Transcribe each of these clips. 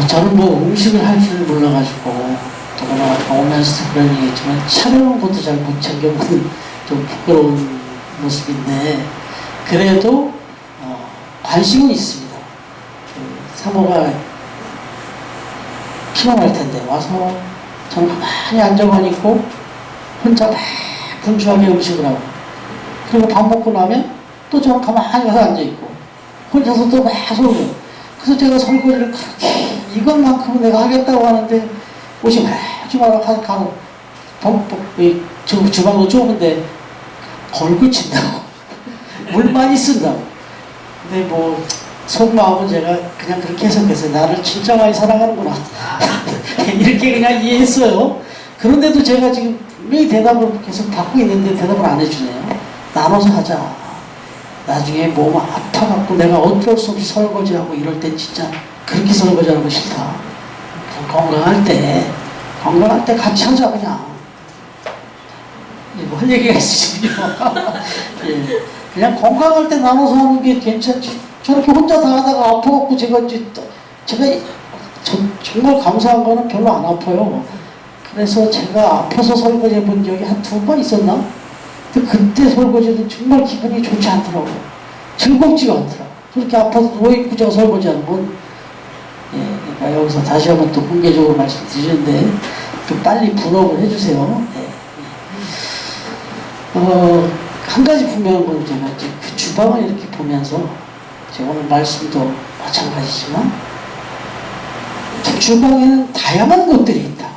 저는 뭐 음식을 할 줄 몰라가지고, 더구나 오면서도 그런 얘기했지만, 차려놓은 것도 잘 못 챙겨보는 좀 부끄러운 모습인데, 그래도, 관심은 있습니다. 사모가 피곤할 텐데, 와서 저는 가만히 앉아만 있고, 혼자 막 분주하게 음식을 하고, 그리고 밥 먹고 나면 또 저는 가만히 가서 앉아있고, 혼자서 또 막 설거지. 그래서 제가 설거지를 그렇게 이것만큼은 내가 하겠다고 하는데 오지 마라 가고 주방도 좁은데 걸고 친다고 물 많이 쓴다고. 근데 뭐 속마음은 제가 그냥 그렇게 해석했어요. 나를 진짜 많이 사랑하는구나 이렇게 그냥 이해했어요. 그런데도 제가 지금 분명히 대답을 계속 받고 있는데 대답을 안 해주네요. 나눠서 하자. 나중에 몸 아파갖고 내가 어쩔 수 없이 설거지하고 이럴 때 진짜 그렇게 설거지하는 거 싫다. 건강할 때 같이 하자 그냥. 뭐 할 얘기가 있으시군요. 예. 그냥 건강할 때 나눠서 하는 게 괜찮지. 저렇게 혼자 다 하다가 아파갖고 제가 정말 감사한 거는 별로 안 아파요. 그래서 제가 아파서 설거지 해본 적이 한 2번 있었나? 근데 그때 설거지는 정말 기분이 좋지 않더라고요. 즐겁지가 않더라고요. 그렇게 아파서 누워있고 제가 설거지하는 건, 그러니까 여기서 다시 한번 또 공개적으로 말씀드리는데, 좀 빨리 분업을 해주세요. 한 가지 분명한 건 제가 이제 그 주방을 이렇게 보면서, 제가 오늘 말씀도 마찬가지지만, 주방에는 다양한 것들이 있다.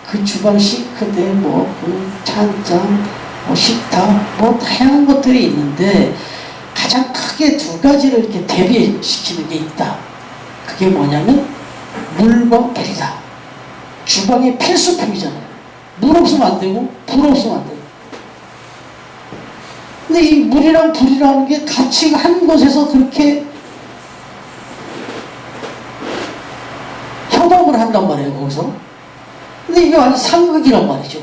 그 주방 싱크대, 찬장, 식탁, 다양한 것들이 있는데 가장 크게 2가지를 이렇게 대비시키는 게 있다. 그게 뭐냐면 물과 불이다. 주방의 필수품이잖아요. 물 없으면 안 되고 불 없으면 안 되고. 근데 이 물이랑 불이라는 게 같이 한 곳에서 그렇게 협업을 한단 말이에요. 거기서. 근데 이게 완전 상극이란 말이죠.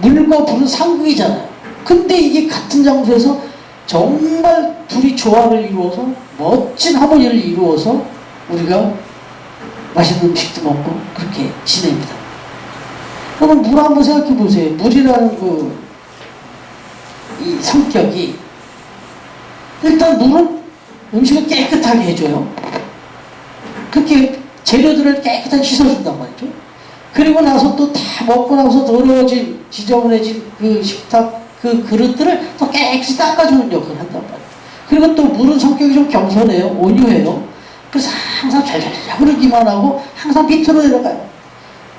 물과 불은 상극이잖아요. 근데 이게 같은 장소에서 정말 둘이 조화를 이루어서 멋진 하모니를 이루어서 우리가 맛있는 음식도 먹고 그렇게 지냅니다. 그러면 물 한번 생각해 보세요. 물이라는 이 성격이, 일단 물은 음식을 깨끗하게 해줘요. 그렇게 재료들을 깨끗하게 씻어준단 말이죠. 그리고 나서 또 다 먹고 나서 더러워진, 지저분해진 그 식탁, 그 그릇들을 또 깨끗이 닦아주는 역할을 한단 말이에요. 그리고 또 물은 성격이 좀 겸손해요. 온유해요. 그래서 항상 잘잘 흐르기만 하고 항상 밑으로 내려가요.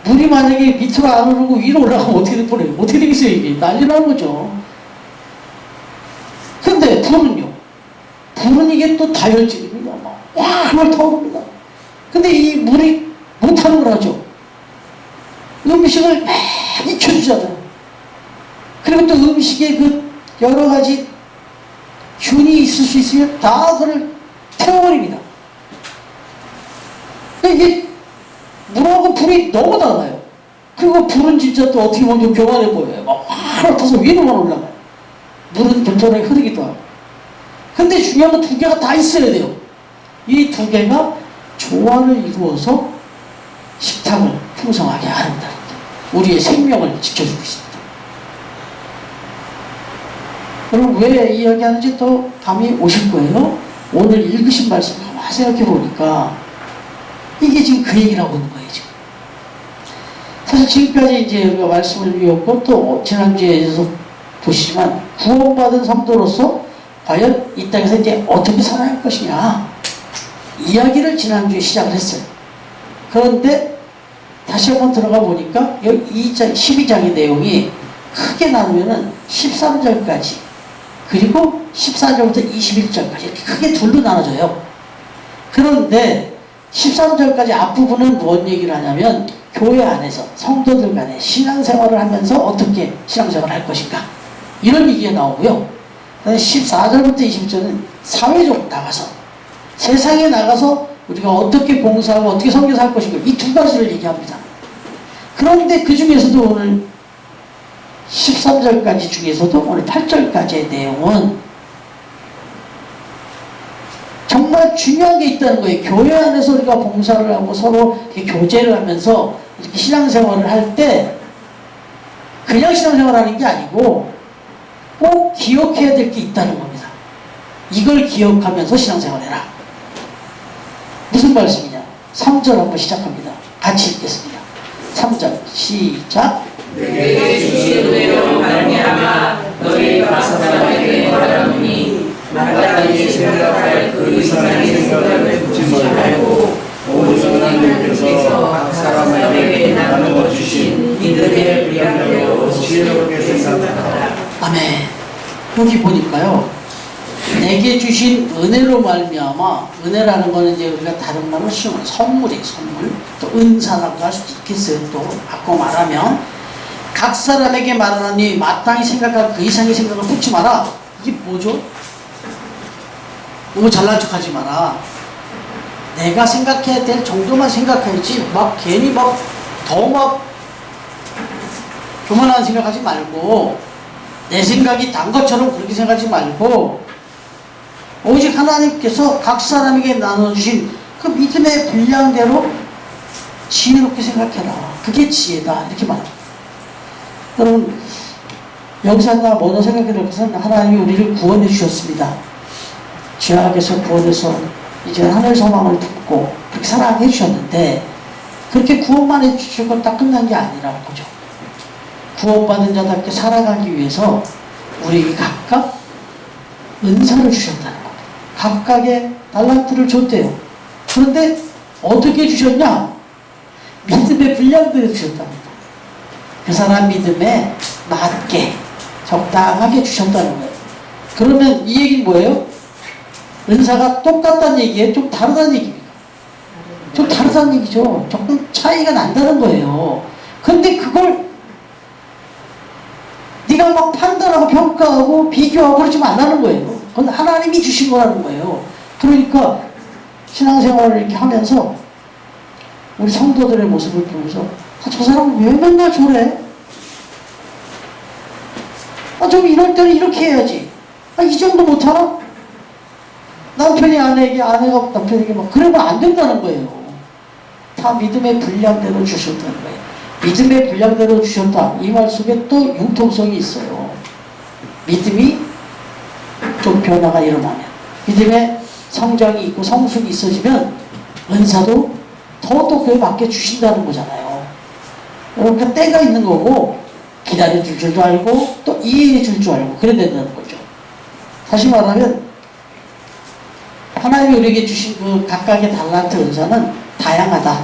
물이 만약에 밑으로 안 흐르고 위로 올라가면 어떻게 되겠어요? 어떻게 되겠어요? 이게 난리 나는 거죠. 근데 불은요? 불은 이게 또 다혈질입니다. 정말 타오릅니다. 근데 이 물이 못하는 걸 하죠. 음식을 막 익혀주잖아요. 그리고 또 음식에 그 여러 가지 균이 있을 수 있으면 다 그걸 태워버립니다. 이게 물하고 불이 너무 달라요. 그리고 불은 진짜 또 어떻게 보면 좀 교만해 보여요. 막 확 타서 위로만 올라가요. 물은 겸손하게 흐르기도 하고. 근데 중요한 건 2개가 다 있어야 돼요. 이 2개가 조화를 이루어서 식탁을 풍성하게 하는다. 우리의 생명을 지켜주고 있습니다. 그럼 왜 이야기하는지 또 감이 오실 거예요. 오늘 읽으신 말씀 가만히 생각해 보니까 이게 지금 그 얘기를 하고 있는 거예요. 지금. 사실 지금까지 이제 우리가 말씀을 읽었고 또 지난주에서 보시지만 구원받은 성도로서 과연 이 땅에서 이제 어떻게 살아갈 것이냐 이야기를 지난주에 시작을 했어요. 그런데 다시 한번 들어가 보니까 12장의 내용이 크게 나누면은 13절까지 그리고 14절부터 21절까지 이렇게 크게 둘로 나눠져요. 그런데 13절까지 앞부분은 무슨 얘기를 하냐면 교회 안에서 성도들 간에 신앙생활을 하면서 어떻게 신앙생활을 할 것인가 이런 얘기가 나오고요. 14절부터 20절은 사회적으로 나가서 세상에 나가서 우리가 어떻게 봉사하고 어떻게 섬겨서 할 것인가 이 2가지를 얘기합니다. 그런데 그 중에서도 오늘 13절까지 중에서도 오늘 8절까지의 내용은 정말 그러니까 중요한 게 있다는 거예요. 교회 안에서 우리가 봉사를 하고 서로 이렇게 교제를 하면서 이렇게 신앙생활을 할 때 그냥 신앙생활 하는 게 아니고 꼭 기억해야 될 게 있다는 겁니다. 이걸 기억하면서 신앙생활 해라. 무슨 말씀이냐? 3절 한번 시작합니다. 같이 읽겠습니다. 3절 시작. 내게 주신 은혜로 말미암아 너희 각 사람에게 말하노니 마땅히 생각할 그 이상의 생각을 두지 말고 오직 하나님께서 각 사람에게 나누어 주신 믿음의 분량대로 지혜롭게 생각하라. 아멘. 여기 보니까요, 내게 주신 은혜로 말미암아, 은혜라는 거는 이제 우리가 다른 말로 쓰면 선물이에요. 선물. 또 은사라고 할 수도 있겠어요. 또 바꿔 말하면 각 사람에게 말하노니 마땅히 생각할 그 이상의 생각을 쏟지 마라. 이게 뭐죠? 너무 잘난 척하지 마라. 내가 생각해야 될 정도만 생각해야지 막 괜히 막 더 막 교만한 생각하지 말고, 내 생각이 단 것처럼 그렇게 생각하지 말고, 오직 하나님께서 각 사람에게 나눠주신 그 믿음의 분량대로 지혜롭게 생각해라. 그게 지혜다. 이렇게 말합니다. 여러분, 여기서 하나 먼저 생각해야 될 것은 하나님이 우리를 구원해 주셨습니다. 죄악에서 구원해서 이제 하늘 소망을 품고 그렇게 사랑해 주셨는데, 그렇게 구원만 해 주시고 딱 끝난 게 아니라는 거죠. 구원받은 자답게 살아가기 위해서 우리에게 각각 은사를 주셨다는 겁니다. 각각의 달란트를 줬대요. 그런데 어떻게 주셨냐? 믿음의 분량대로 주셨답니다. 그 사람 믿음에 맞게 적당하게 주셨다는 거예요. 그러면 이 얘기는 뭐예요? 은사가 똑같다는 얘기예요? 좀 다르다는 얘기입니다. 좀 다르다는 얘기죠. 조금 차이가 난다는 거예요. 근데 그걸 네가 막 판단하고 평가하고 비교하고 그러지 말라는 거예요. 그건 하나님이 주신 거라는 거예요. 그러니까 신앙생활을 이렇게 하면서 우리 성도들의 모습을 보면서 저 사람 왜 맨날 저래? 좀 이럴 때는 이렇게 해야지. 이 정도 못하나? 남편이 아내에게, 아내가 남편에게 막 그러면 안 된다는 거예요. 다 믿음의 분량대로 주셨다는 거예요. 믿음의 분량대로 주셨다. 이 말 속에 또 융통성이 있어요. 믿음이 좀 변화가 일어나면, 믿음의 성장이 있고 성숙이 있어지면 은사도 더 그에 맞게 주신다는 거잖아요. 여러분, 때가 있는 거고 기다려줄 줄도 알고 또 이해해 줄 줄 알고 그래야 된다는 거죠. 다시 말하면 하나님이 우리에게 주신 그 각각의 달란트 은사는 다양하다.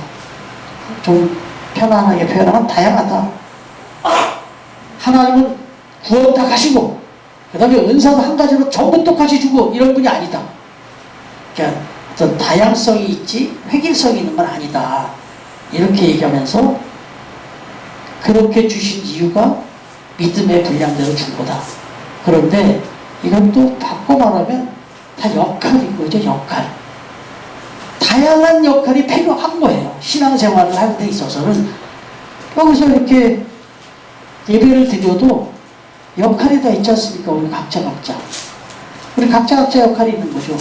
좀 편안하게 표현하면 다양하다. 하나님은 구원 다 가시고 그 다음에 은사도 한 가지로 전부 똑같이 주고 이런 분이 아니다. 그러니까 어떤 다양성이 있지 획일성이 있는 건 아니다. 이렇게 얘기하면서 그렇게 주신 이유가 믿음의 분량대로 준 거다. 그런데 이건 또 바꿔 말하면 다 역할인 거죠. 역할. 다양한 역할이 필요한 거예요. 신앙생활을 하는 데 있어서는. 여기서 이렇게 예배를 드려도 역할이 다 있지 않습니까? 우리 각자. 우리 각자 역할이 있는 거죠.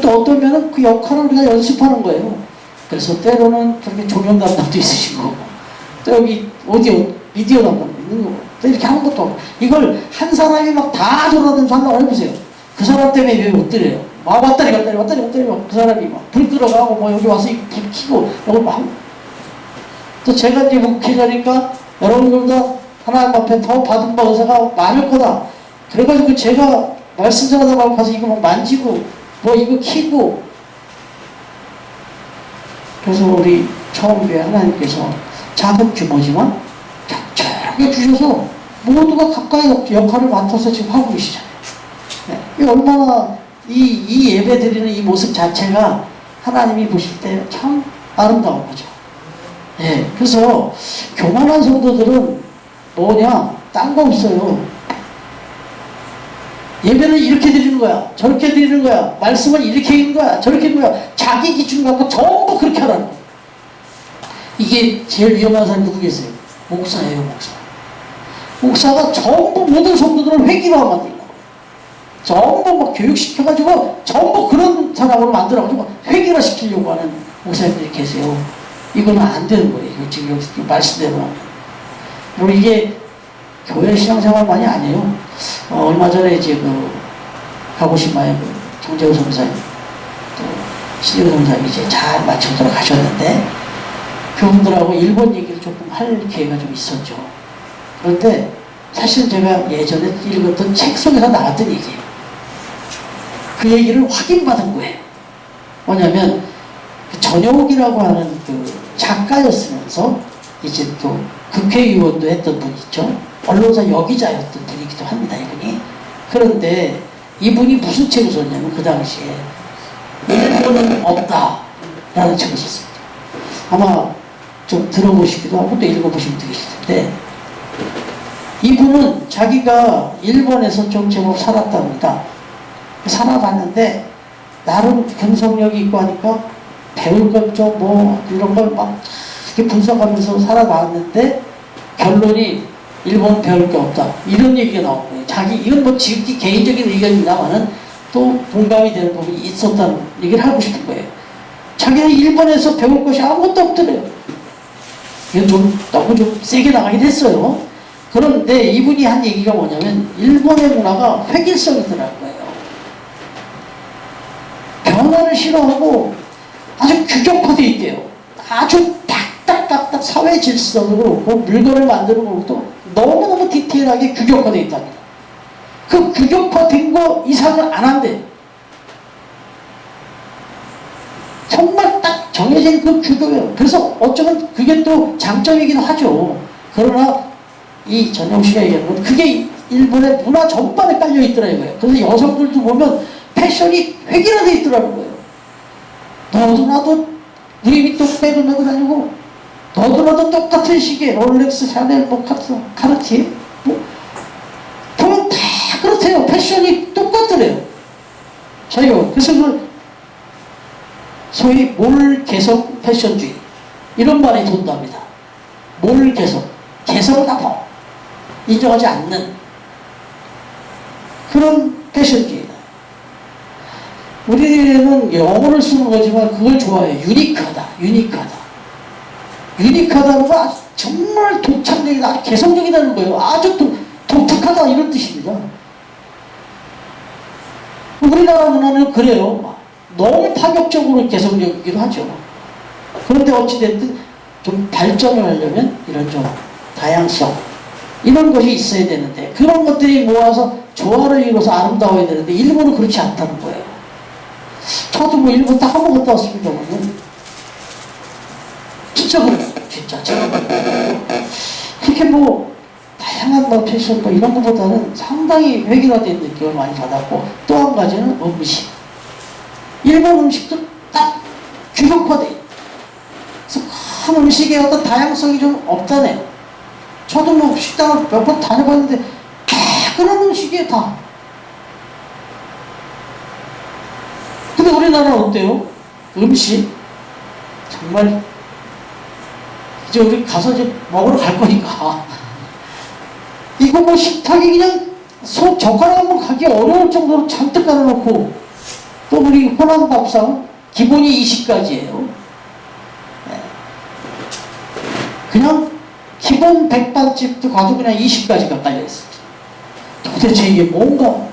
또 어떤 면은 그 역할을 우리가 연습하는 거예요. 그래서 때로는 저렇게 조명 담당도 있으시고, 또 여기 오디오, 미디어 담당도 있는 거고, 또 이렇게 하는 것도 하고, 이걸 한 사람이 막 다 돌아다니면서 하려고 해보세요. 그 사람 때문에 왜 못 드려요? 왔다리 그 사람이 막 불 끌어가고 뭐 여기 와서 불 켜고 여기 막. 또 제가 이제 목회자니까 여러분들보다 하나님 앞에 더 받은 바 은사가 많을 거다. 그래가지고 제가 말씀 전하다 말고 가서 이거 막 만지고 뭐 이거 키고. 그래서 우리 처음 교회 하나님께서 작은 규모지만 적절하게 주셔서 모두가 각각의 역할을 맡아서 지금 하고 계시잖아요. 네. 얼마나 이 예배 드리는 이 모습 자체가 하나님이 보실 때 참 아름다운 거죠. 네. 그래서 교만한 성도들은 뭐냐? 딴 거 없어요. 예배를 이렇게 드리는 거야. 저렇게 드리는 거야. 말씀을 이렇게 읽는 거야. 저렇게 읽는 거야. 자기 기준 갖고 전부 그렇게 하라는 거야. 이게 제일 위험한 사람이 누구 계세요? 목사예요, 목사. 목사가 전부 모든 성도들을 회귀로 만들려고. 전부 뭐 교육시켜가지고 전부 그런 사람으로 만들어가지고 획일화 시키려고 하는 목사님들이 계세요. 이거는 안 되는 거예요. 이거 지금 여기 말씀대로 하면. 그리고 이게 교회 신앙생활만이 아니에요. 얼마 전에 이제 가고시마에 정재호 선사님, 또 신재호 선사님이 이제 잘 마치고 돌아가셨는데, 그분들하고 일본 얘기를 조금 할 기회가 좀 있었죠. 그런데 사실 제가 예전에 읽었던 책 속에서 나왔던 얘기예요. 그 얘기를 확인받은 거예요. 뭐냐면 전효욱이라고 하는 그 작가였으면서 이제 또 국회의원도 했던 분 있죠. 언론사 여기자였던 분이기도 합니다, 이분이. 그런데 이분이 무슨 책을 썼냐면 그 당시에 일본은 없다라는 책을 썼습니다. 아마 좀 들어보시기도 하고 또 읽어보시면 되실 텐데, 이분은 자기가 일본에서 좀 제법 살았답니다. 살아봤는데 나름 분석력이 있고 하니까 배울 것 좀 뭐 이런 걸 막 이렇게 분석하면서 살아봤는데 결론이 일본 배울 게 없다, 이런 얘기가 나온 거예요. 자기 이건 뭐 지극히 개인적인 의견입니다만은 또 공감이 되는 부분이 있었다는 얘기를 하고 싶은 거예요. 자기는 일본에서 배울 것이 아무것도 없더래요. 이건 좀 너무 좀 세게 나가긴 했어요. 그런데 이분이 한 얘기가 뭐냐면 일본의 문화가 획일성이더라는 거예요. 변화를 싫어하고 아주 규격화되어 있대요. 아주 딱딱딱딱 사회 질서도 그렇고 물건을 만드는 것도 너무너무 디테일하게 규격화되어 있답니다. 그 규격화된 거 이상은 안 한대요. 정말 딱 정해진 그 규격이에요. 그래서 어쩌면 그게 또 장점이기도 하죠. 그러나 이 전용 씨가 얘기하는 건 그게 일본의 문화 전반에 깔려 있더라고요. 그래서 여성들도 보면 패션이 획일화되어 있더라는 거예요. 너도 나도 루이비통 백을 메고 다니고, 너도 나도 똑같은 시계 롤렉스, 샤넬, 뭐 카르티에 뭐 보면 다 그렇대요. 패션이 똑같더래요. 자기가 그래서 그 소위 몰 개성 패션주의 이런 말이 돈답니다. 몰 개성, 개성을 다 인정하지 않는 그런 패션주의다. 우리는 영어를 쓰는 거지만 그걸 좋아해요. 유니크하다, 유니크하다. 유니크하다는 건 정말 독창적이다, 아주 개성적이다는 거예요. 아주 독특하다, 이런 뜻입니다. 우리나라 문화는 그래요. 너무 파격적으로 개성적이기도 하죠. 그런데 어찌됐든 좀 발전을 하려면 이런 좀 다양성, 이런 것이 있어야 되는데, 그런 것들이 모아서 조화를 이루어서 아름다워야 되는데 일본은 그렇지 않다는 거예요. 저도 뭐 일본 딱 한 번 갔다 왔습니다만 진짜 그래요. 진짜 그렇게 뭐 다양한 뭐 패션 뭐 이런 것보다는 상당히 획일화된 느낌을 많이 받았고, 또 한 가지는 음식. 일본 음식도 딱 규격화돼 있다. 그래서 큰 음식에 어떤 다양성이 좀 없다네요. 저도 뭐 식당을 몇 번 다녀봤는데 다 그런 음식이에요, 다. 근데 우리나라는 어때요? 음식 정말 이제 우리 가서 이제 먹으러 갈 거니까 이거 뭐 식탁이 그냥 손 젓가락 한번 가기 어려울 정도로 잔뜩 깔아놓고, 또 우리 호남밥상 기본이 20가지예요. 그냥 기본 백반집도 가도 그냥 20가지가 깔려있어요. 도대체 이게 뭔가?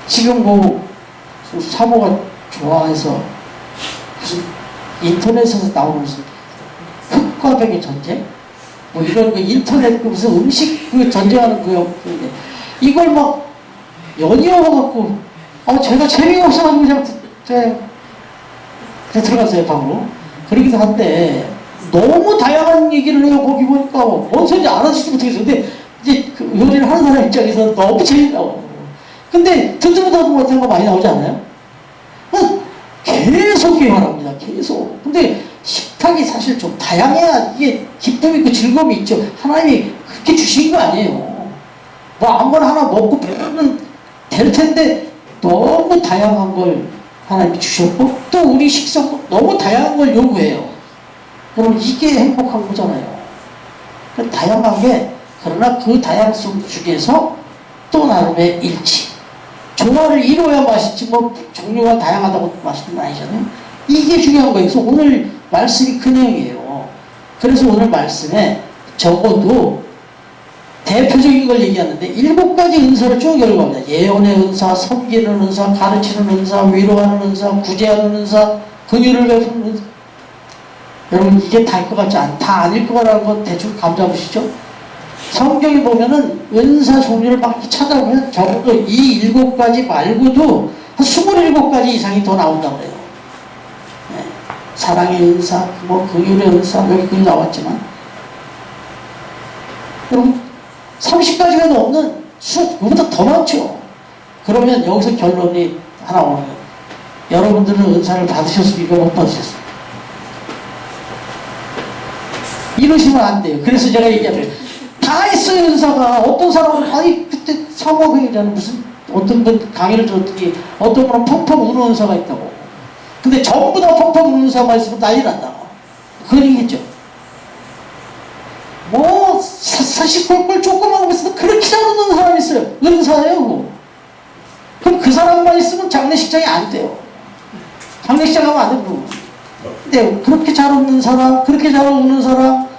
지금 뭐 사모가 좋아해서 무슨 인터넷에서 나오는 무슨 흙과 벽의 전쟁? 뭐 이런 그 인터넷 그 무슨 음식 그 전쟁하는 그인데 이걸 막 연이어갖고 제가 재미없어가지고 그냥 들어갔어요, 방으로. 그러기도 한데 너무 다양한 얘기를 해요. 거기 보니까 뭔 소리인지 알아듣지도 못하겠어요. 근데 이제 그 요리를 하는 사람 입장에서 너무 재밌다고. 근데 듣지도 못한 거 많이 나오지 않아요? 계속 개발합니다. 계속. 근데 식탁이 사실 좀 다양해야 이게 기쁨이 있고 즐거움이 있죠. 하나님이 그렇게 주신 거 아니에요. 뭐 아무거나 하나 먹고 배부르면 될 텐데 너무 다양한 걸 하나님이 주셨고, 또 우리 식성도 너무 다양한 걸 요구해요. 그럼 이게 행복한 거잖아요. 다양하게, 그러나 그 다양성 중에서 또 나름의 일치. 조화를 이루어야 맛있지 뭐 종류가 다양하다고 맛있는 건 아니잖아요. 이게 중요한 거예요. 그래서 오늘 말씀이 그 내용이에요. 그래서 오늘 말씀에 적어도 대표적인 걸 얘기하는데 7가지 은사를 쭉 열거합니다. 예언의 은사, 섬기는 은사, 가르치는 은사, 위로하는 은사, 구제하는 은사, 긍휼을 베푸는 은사. 여러분 이게 다일 것 같지 다 아닐 거라는 건 대충 감 잡으시죠? 성경에 보면은 은사 종류를 막 찾아보면 적어도 이 7가지 말고도 한 27가지 이상이 더 나온다고 그래요. 네. 사랑의 은사, 뭐 긍휼의 은사, 여기 글 나왔지만 여러분 30가지가 넘는 그보다 더 많죠. 그러면 여기서 결론이 하나 오는 거예요. 여러분들은 은사를 받으셨습니까? 못 받으셨습니까? 이러시면 안 돼요. 그래서 제가 얘기하죠. 다 있어요, 은사가. 어떤 사람은, 아니, 그때 사모회의잖아요. 무슨, 어떤 분 강의를 들었더니, 어떤 분은 펑펑 우는 은사가 있다고. 근데 전부 다 펑펑 우는 은사가 있으면 난리 난다고. 그런 얘기겠죠. 뭐, 사실 꼴꼴 조그만 것에서 그렇게 잘 웃는 사람이 있어요. 은사예요, 그거. 그럼 그 사람만 있으면 장례식장이 안 돼요. 장례식장 가면 안 되고. 근데 그렇게 잘 웃는 사람, 그렇게 잘 웃는 사람,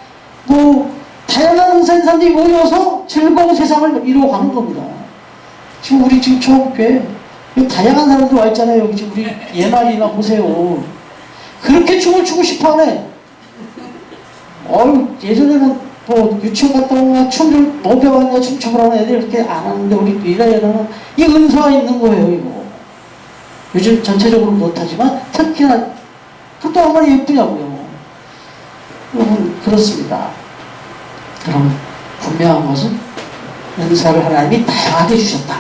뭐, 다양한 사람들이 모여서 즐거운 세상을 이루어가는 겁니다. 지금 우리 지금 초업교회 여기 다양한 사람들 와 있잖아요. 여기 지금 우리 예말이나 보세요. 그렇게 춤을 추고 싶어 하네. 예전에는 뭐 유치원 갔다 오면 춤을 뭐 배웠냐 춤춰보라는 애들 이렇게 안 하는데 우리 미라에는 이 은사가 있는 거예요. 이거. 요즘 전체적으로 못하지만 특히나 그것도 얼마나 예쁘냐고요. 여러분 그렇습니다. 그럼 분명한 것은 은사를 하나님이 다양하게 주셨다.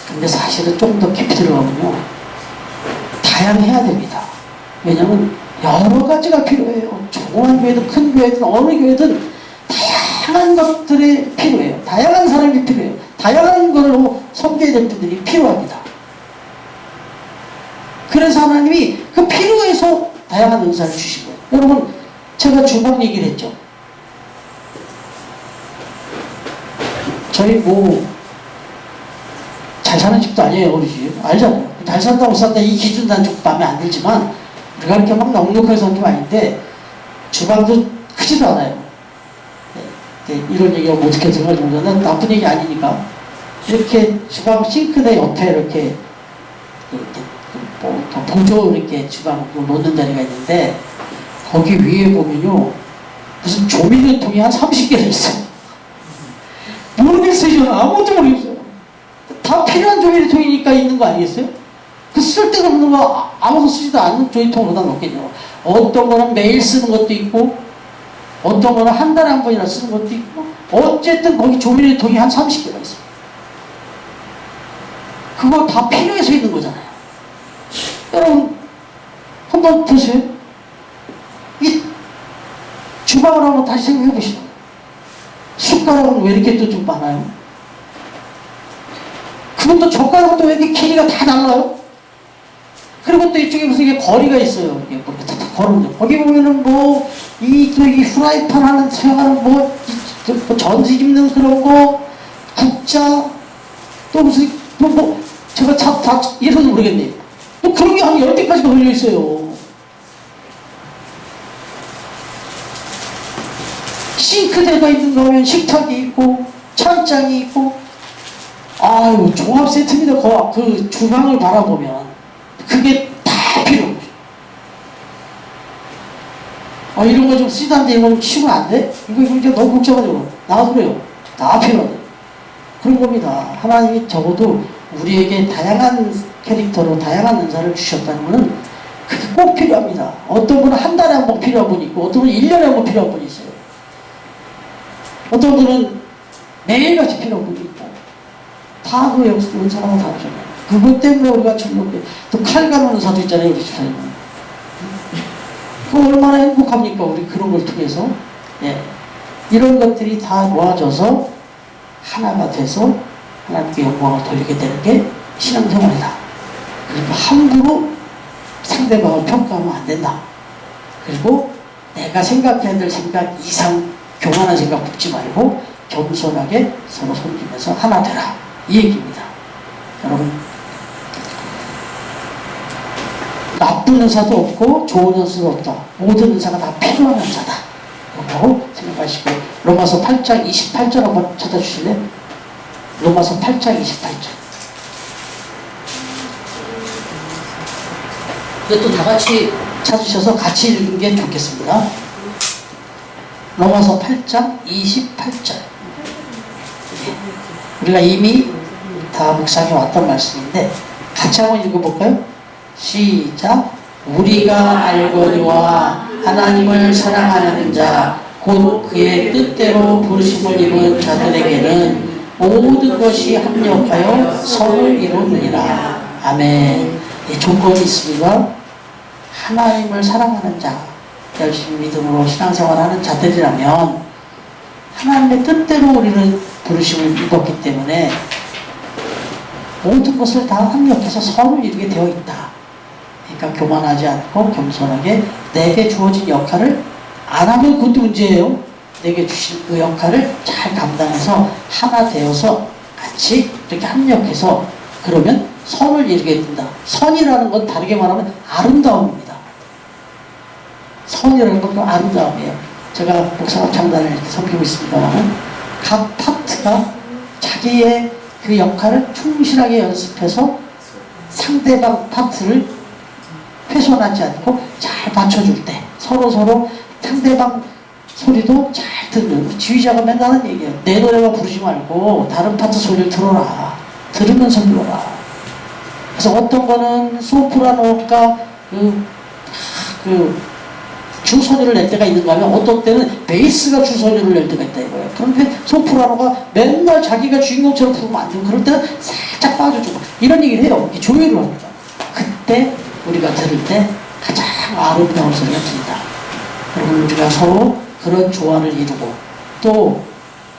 근데 사실은 조금 더 깊이 들어가면요. 다양해야 됩니다. 왜냐하면 여러 가지가 필요해요. 조그만 교회든 큰 교회든 어느 교회든 다양한 것들이 필요해요. 다양한 사람이 필요해요. 다양한 걸로 섬겨야 될 분들이 필요합니다. 그래서 하나님이 그 필요해서 다양한 은사를 주신 거예요. 여러분 제가 주방 얘기를 했죠. 저희 뭐 잘 사는 집도 아니에요. 우리 집 알잖아요. 잘 산다 못 산다 이 기준 난 좀 마음에 안 들지만 우리가 이렇게 막 넉넉하게 사는 집 아닌데 주방도 크지도 않아요. 네, 이런 얘기가 뭐 어떻게 들어갈지 모르겠는데 나쁜 얘기 아니니까 이렇게 주방 싱크대 옆에 이렇게 뭐 보조 이렇게 주방 놓는 자리가 있는데 거기 위에 보면요 무슨 조미료통이 한 30개나 있어요. 모르겠어요. 저는 아무것도 모르겠어요. 다 필요한 조미료통이니까 있는 거 아니겠어요? 그 쓸데가 없는 거 아무도 쓰지도 않는 조미료통으로다 넣겠죠. 어떤 거는 매일 쓰는 것도 있고 어떤 거는 한 달에 한 번이나 쓰는 것도 있고 어쨌든 거기 조미료통이 한 30개가 있어요. 그거 다 필요해서 있는 거잖아요. 여러분 한번 보세요. 이 주방을 한번 다시 생각해 보시죠. 숟가락은 왜 이렇게 또 좀 많아요? 그것도 젓가락도 왜 이렇게 길이가 다 달라요? 그리고 또 이쪽에 무슨 이게 거리가 있어요. 이게 뭐 이렇게 탁탁 걸었는데 거기 보면은 뭐 이 후라이팬 하는 사용하는 뭐 전지 집는 그런 거 국자 또 무슨 뭐 제가 다 이래서 모르겠네. 또 그런 게 한 10개까지가 걸려 있어요. 싱크대가 있는 거면 식탁이 있고 찬장이 있고 아유 종합 세트입니다. 그 주방을 바라보면 그게 다 필요한 거죠. 이런 거 좀 쓰다는데 이거 좀 치면 안 돼? 이거 이제 너무 복잡하죠. 나도 그래요. 다 필요하네. 그런 겁니다. 하나님이 적어도 우리에게 다양한 캐릭터로 다양한 은사를 주셨다는 것은 그게 꼭 필요합니다. 어떤 분은 한 달에 한 번 필요한 분이 있고 어떤 분은 1년에 한 번 필요한 분이 있어요. 어떤 분은 매일같이 필요한 분이 있고 다 그 은사가 다르잖아요. 그것 때문에 우리가 즐겁게 또 칼 가는 은사도 있잖아요. 우리 집사님은. 그 얼마나 행복합니까? 우리 그런 걸 통해서. 예. 이런 것들이 다 모아져서 하나가 돼서 하나님께 영광을 돌리게 되는 게 신앙생활이다. 그리고 함부로 상대방을 평가하면 안 된다. 그리고 내가 생각해야 될 생각 이상 교만한 생각 묻지 말고 겸손하게 서로 섬기면서 하나 되라. 이 얘기입니다. 여러분, 나쁜 의사도 없고 좋은 의사도 없다. 모든 의사가 다 필요한 의사다. 이거 생각하시고, 로마서 8장 28절 한번 찾아주실래요? 로마서 8장 28절. 이것도 다 같이 찾으셔서 같이 읽는 게 좋겠습니다. 로마서 8장 28절. 우리가 이미 다 묵상해 왔던 말씀인데 같이 한번 읽어볼까요? 시작. 우리가 알거니와 하나님을 사랑하는 자 곧 그의 뜻대로 부르심을 입은 자들에게는 모든 것이 합력하여 선을 이루느니라. 아멘. 예, 조건이 있습니다. 하나님을 사랑하는 자, 열심히 믿음으로 신앙생활하는 자들이라면 하나님의 뜻대로 우리는 부르심을 입었기 때문에 모든 것을 다 합력해서 선을 이루게 되어 있다. 그러니까 교만하지 않고 겸손하게 내게 주어진 역할을 안 하면 그것도 문제예요. 내게 주신 그 역할을 잘 감당해서 하나 되어서 같이 이렇게 합력해서 그러면 선을 이루게 된다. 선이라는 건 다르게 말하면 아름다움입니다. 선이라는 건 아름다움이에요. 제가 목사가 창단을 이렇게 섬기고 있습니다만 각 파트가 자기의 그 역할을 충실하게 연습해서 상대방 파트를 훼손하지 않고 잘 받쳐줄 때 서로 상대방 소리도 잘 듣는, 지휘자가 맨날 하는 얘기예요. 내 노래만 부르지 말고 다른 파트 소리를 들어라. 들으면서 불러라. 그래서 어떤 거는 소프라노가 주소리를 낼 때가 있는가 하면 어떤 때는 베이스가 주소리를 낼 때가 있다 이거예요. 그런데 소프라노가 맨날 자기가 주인공처럼 부르면 안 되고 그럴 때는 살짝 빠져주고 이런 얘기를 해요. 조율을 합니다. 그때 우리가 들을 때 가장 아름다운 소리가 든다. 여러분, 우리가 서로 그런 조화를 이루고 또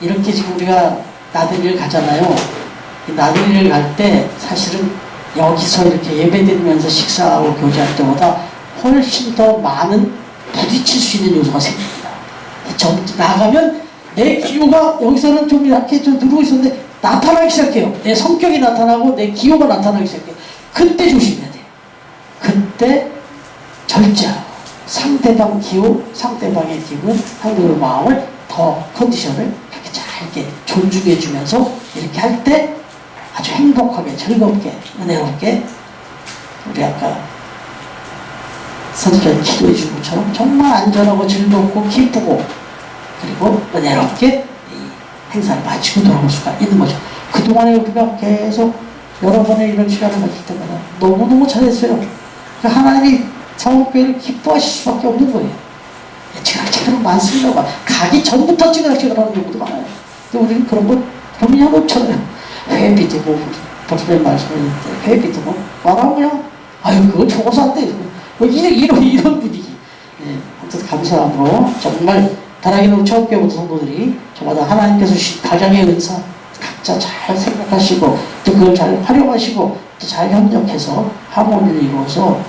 이렇게 지금 우리가 나들이를 가잖아요. 나들이를 갈 때 사실은 여기서 이렇게 예배드리면서 식사하고 교제할 때보다 훨씬 더 많은 부딪힐 수 있는 요소가 생깁니다. 나가면 내 기호가 여기서는 좀 이렇게 좀 누르고 있었는데 나타나기 시작해요. 내 성격이 나타나고 내 기호가 나타나기 시작해요. 그때 조심해야 돼요. 그때 절제하고 상대방 기호, 상대방의 기분, 상대방의 마음을 더 컨디션을 이렇게 잘 이렇게 존중해 주면서 이렇게 할 때 아주 행복하게, 즐겁게, 은혜롭게 우리 아까 선생님이 기도해 준 것처럼 정말 안전하고 즐겁고 기쁘고 그리고 은혜롭게 이 행사를 마치고 돌아올 수가 있는 거죠. 그동안에 우리가 계속 여러 번의 이런 시간을 가질 때마다 너무너무 잘했어요. 하나님이 성교회를 기뻐하실 수밖에 없는 거예요. 찌그락찌그락 많습니다. 가기 전부터 찌그락찌그락 하는 경우도 많아요. 근데 우리는 그런 거 고민이 하나 없잖아요. 회비 드고, 버스맨 말씀했는데, 회비 드고, 말하면 그냥, 아유, 그거 적어서 안 돼. 이런 분위기. 예, 아무튼 감사함으로, 정말, 다락이는 처음교회부터 성도들이, 저마다 하나님께서 주신 가정의 은사, 각자 잘 생각하시고, 또 그걸 잘 활용하시고, 또 잘 협력해서 하모니를 이루어서,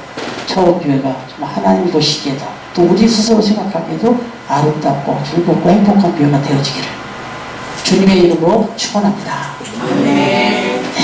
처음교회가 정말 하나님이 보시기에도, 또 우리 스스로 생각하기에도 아름답고 즐겁고 행복한 교회가 되어지기를 주님의 이름으로 축원합니다. 아멘.